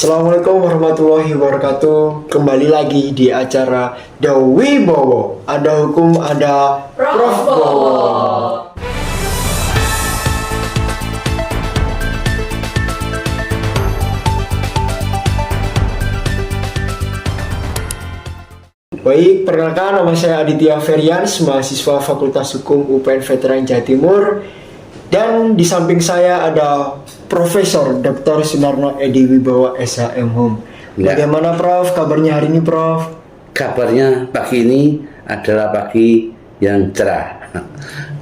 Assalamualaikum warahmatullahi wabarakatuh. Kembali lagi di acara The Wibowo. Ada hukum, ada Prof Bowo. Baik, perkenalkan nama saya Aditya Feryans, mahasiswa Fakultas Hukum UPN Veteran Jawa Timur. Dan di samping saya ada Profesor Dr. Sunarno Edi Wibowo SHM. Ya. Bagaimana Prof? Kabarnya hari ini Prof? Kabarnya pagi ini adalah pagi yang cerah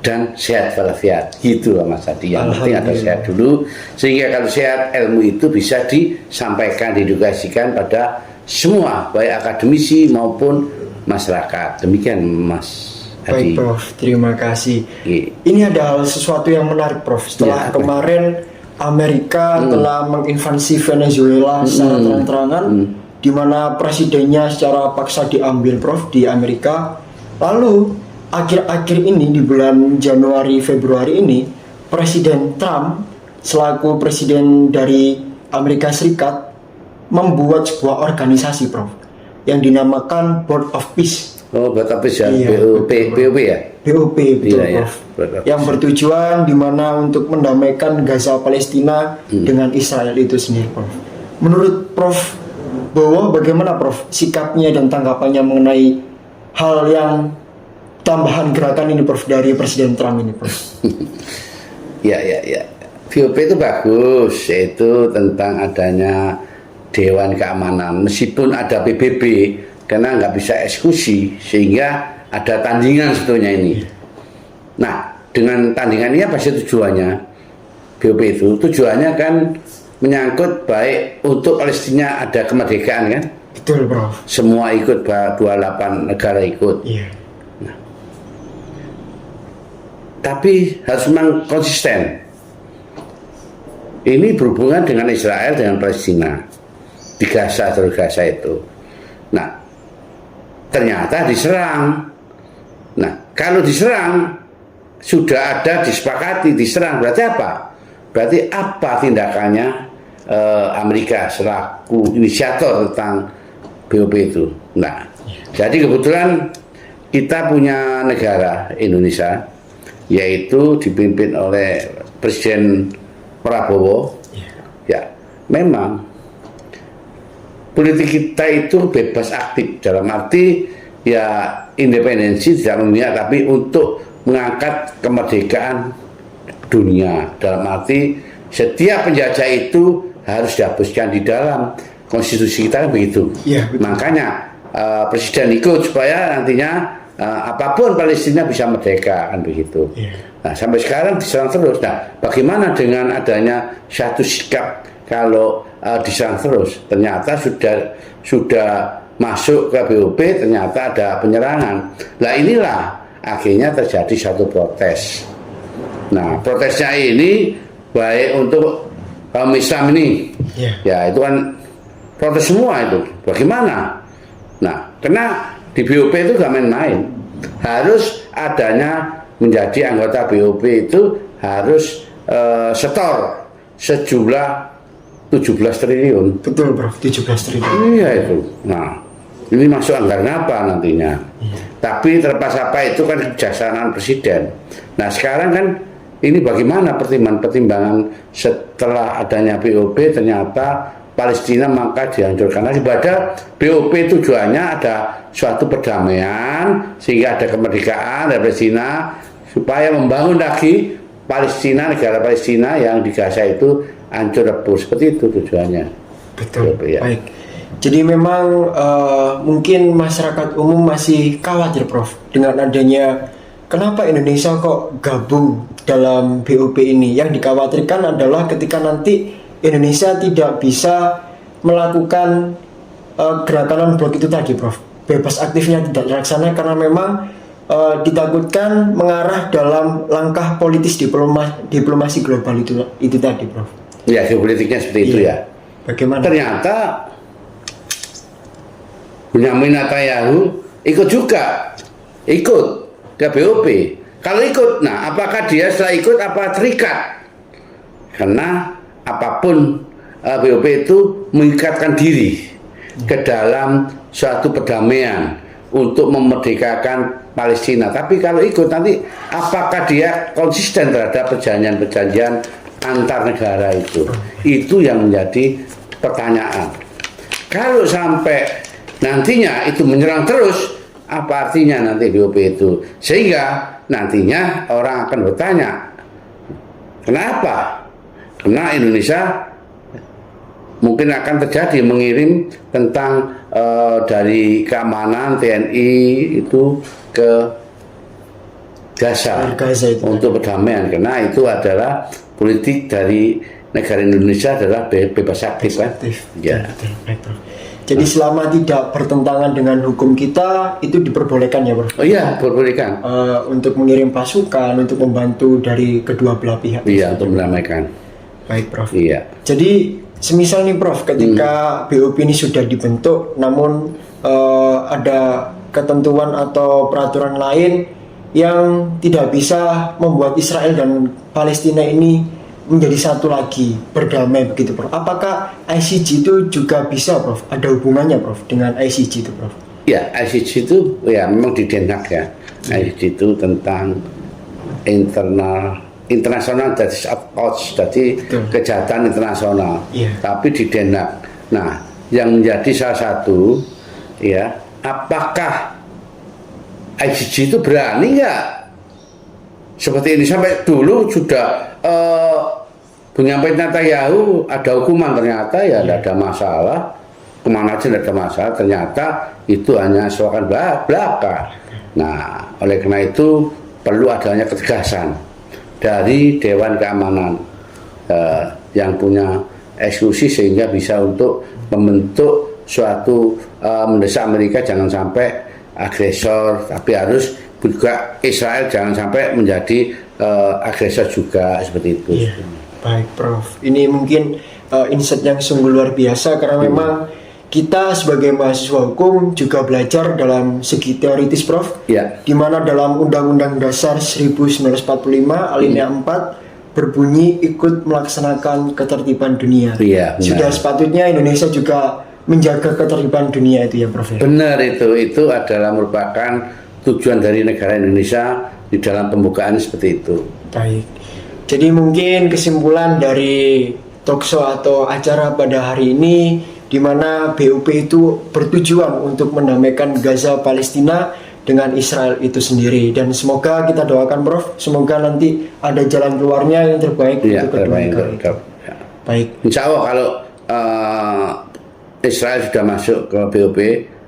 dan sehat walafiat. Gitu lah Mas Adi. Yang penting ada sehat dulu, sehingga kalau sehat ilmu itu bisa disampaikan, diedukasikan pada semua, baik akademisi maupun masyarakat. Demikian Mas Adi. Baik Prof, terima kasih. Iya. Ini ada sesuatu yang menarik Prof. Setelah Ya, kemarin Amerika telah menginvasi Venezuela secara terang-terangan, di mana presidennya secara paksa diambil Prof di Amerika. Lalu akhir-akhir ini di bulan Januari Februari ini, Presiden Trump selaku presiden dari Amerika Serikat membuat sebuah organisasi Prof yang dinamakan Board of Peace. Oh, tapi ya, Iya, BOP ya. BOP betul Iya, Prof. Board of Yang bertujuan dimana untuk mendamaikan Gaza Palestina dengan Israel itu sendiri Prof. Menurut Prof Bowo bagaimana Prof sikapnya dan tanggapannya mengenai hal yang tambahan gerakan ini Prof dari Presiden Trump ini Prof? Ya. BOP itu bagus, yaitu tentang adanya Dewan Keamanan. Meskipun ada PBB, karena nggak bisa eksekusi, sehingga ada tandingan sebetulnya ini. Nah, dengan tandingan ini apa sih tujuannya? BOP itu tujuannya kan menyangkut baik untuk Palestina ada kemerdekaan kan? Betul Prof. Semua ikut, 28 negara ikut. Iya. Tapi harus memang konsisten. Ini berhubungan dengan Israel dengan Palestina di Gaza, terus Gaza itu. Nah, ternyata diserang. Nah, kalau diserang sudah ada disepakati diserang, berarti apa? Berarti apa tindakannya Amerika selaku inisiator tentang BOP itu? Nah, jadi kebetulan kita punya negara Indonesia, yaitu dipimpin oleh Presiden Prabowo. Ya, memang politik kita itu bebas aktif, dalam arti ya independensi tidak memihak, tapi untuk mengangkat kemerdekaan dunia, dalam arti setiap penjajah itu harus dihapuskan. Di dalam konstitusi kita kan begitu. Iya, betul. Makanya presiden ikut supaya nantinya apapun Palestina bisa merdeka kan begitu. Iya. Nah, sampai sekarang diserang terus. Nah, bagaimana dengan adanya satu sikap kalau diserang terus? Ternyata sudah masuk ke BOP, ternyata ada penyerangan. Nah, inilah akhirnya terjadi satu protes. Nah, protesnya ini baik untuk kaum Islam ini. Iya. Ya, itu kan protes semua itu. Bagaimana? Nah, karena di BOP itu gak main-main. Harus adanya menjadi anggota BOP itu harus setor sejumlah 17 triliun. Betul Prof, 17 triliun. Iya itu. Nah, ini masuk anggaran apa nantinya? Tapi terlepas apa itu kan kebijaksanaan presiden. Nah, sekarang kan ini bagaimana pertimbangan setelah adanya BOP ternyata Palestina maka dihancurkan lagi. Padahal BOP tujuannya ada suatu perdamaian sehingga ada kemerdekaan dari Palestina, supaya membangun lagi Palestina, negara Palestina yang di Gaza itu hancur lebur. Seperti itu tujuannya. Betul. BOP, ya. Baik. Jadi memang mungkin masyarakat umum masih khawatir Prof dengan adanya kenapa Indonesia kok gabung dalam BOP ini. Yang dikhawatirkan adalah ketika nanti Indonesia tidak bisa melakukan gerakan blok itu tadi Prof. Bebas aktifnya tidak terlaksana karena memang ditakutkan mengarah dalam langkah politis diplomasi global itu tadi Prof. Ya, geopolitiknya seperti itu ya. Bagaimana? Ternyata Benyamin Netanyahu ikut juga, ikut ke BOP. Kalau ikut, nah apakah dia setelah ikut apa terikat? Karena apapun BOP itu mengikatkan diri ke dalam suatu perdamaian untuk memerdekakan Palestina. Tapi kalau ikut nanti apakah dia konsisten terhadap perjanjian-perjanjian antar negara itu? Itu yang menjadi pertanyaan. Kalau sampai nantinya itu menyerang terus, apa artinya nanti BOP itu? Sehingga nantinya orang akan bertanya, kenapa? Karena Indonesia mungkin akan terjadi mengirim tentang dari keamanan TNI itu ke Gaza untuk perdamaian, karena itu adalah politik dari negara Indonesia adalah bebas aktif kan? Ya. Jadi selama tidak bertentangan dengan hukum kita itu diperbolehkan ya, Prof? Oh iya, diperbolehkan. Untuk mengirim pasukan untuk membantu dari kedua belah pihak. Iya, untuk mendamaikan. Baik, Prof. Iya. Jadi semisal nih Prof, ketika BOP ini sudah dibentuk, namun ada ketentuan atau peraturan lain yang tidak bisa membuat Israel dan Palestina ini menjadi satu lagi, berdamai begitu Prof. Apakah ICJ itu juga bisa Prof? Ada hubungannya Prof dengan ICJ itu Prof? Ya, ICJ itu ya memang di Den Haag ya. ICJ itu tentang international justice of courts, jadi kejahatan internasional. Tapi di Den Haag. Nah, yang menjadi salah satu ya, apakah ICJ itu berani nggak seperti ini? Sampai dulu sudah Benyamin Netanyahu ada hukuman, ternyata ya tidak ada masalah, kemana aja tidak ada masalah, ternyata itu hanya soal belaka. Nah, oleh karena itu perlu adanya ketegasan dari Dewan Keamanan yang punya eksklusi sehingga bisa untuk membentuk suatu mendesak Amerika jangan sampai agresor, tapi harus juga Israel jangan sampai menjadi agresor juga seperti itu. Baik Prof, ini mungkin insight yang sungguh luar biasa karena memang kita sebagai mahasiswa hukum juga belajar dalam segi teoritis Prof, di mana dalam Undang-Undang Dasar 1945 alinea 4 berbunyi ikut melaksanakan ketertiban dunia. Sudah sepatutnya Indonesia juga menjaga ketertiban dunia itu ya Prof. Benar, itu adalah merupakan tujuan dari negara Indonesia di dalam pembukaan seperti itu. Baik. Jadi mungkin kesimpulan dari talkshow atau acara pada hari ini di mana BOP itu bertujuan untuk mendamaikan Gaza Palestina dengan Israel itu sendiri, dan semoga kita doakan Prof, semoga nanti ada jalan keluarnya yang terbaik untuk kedua negara itu. Baik. Insya Allah kalau Israel sudah masuk ke BOP,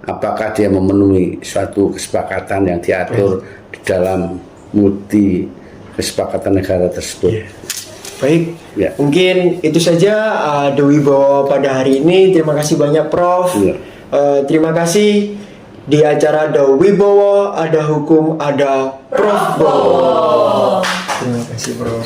apakah dia memenuhi suatu kesepakatan yang diatur di dalam multi kesepakatan negara tersebut? Baik, mungkin itu saja The Wibawa pada hari ini. Terima kasih banyak Prof. Terima kasih. Di acara The Wibawa ada hukum, ada Prof Bowo. Terima kasih Prof.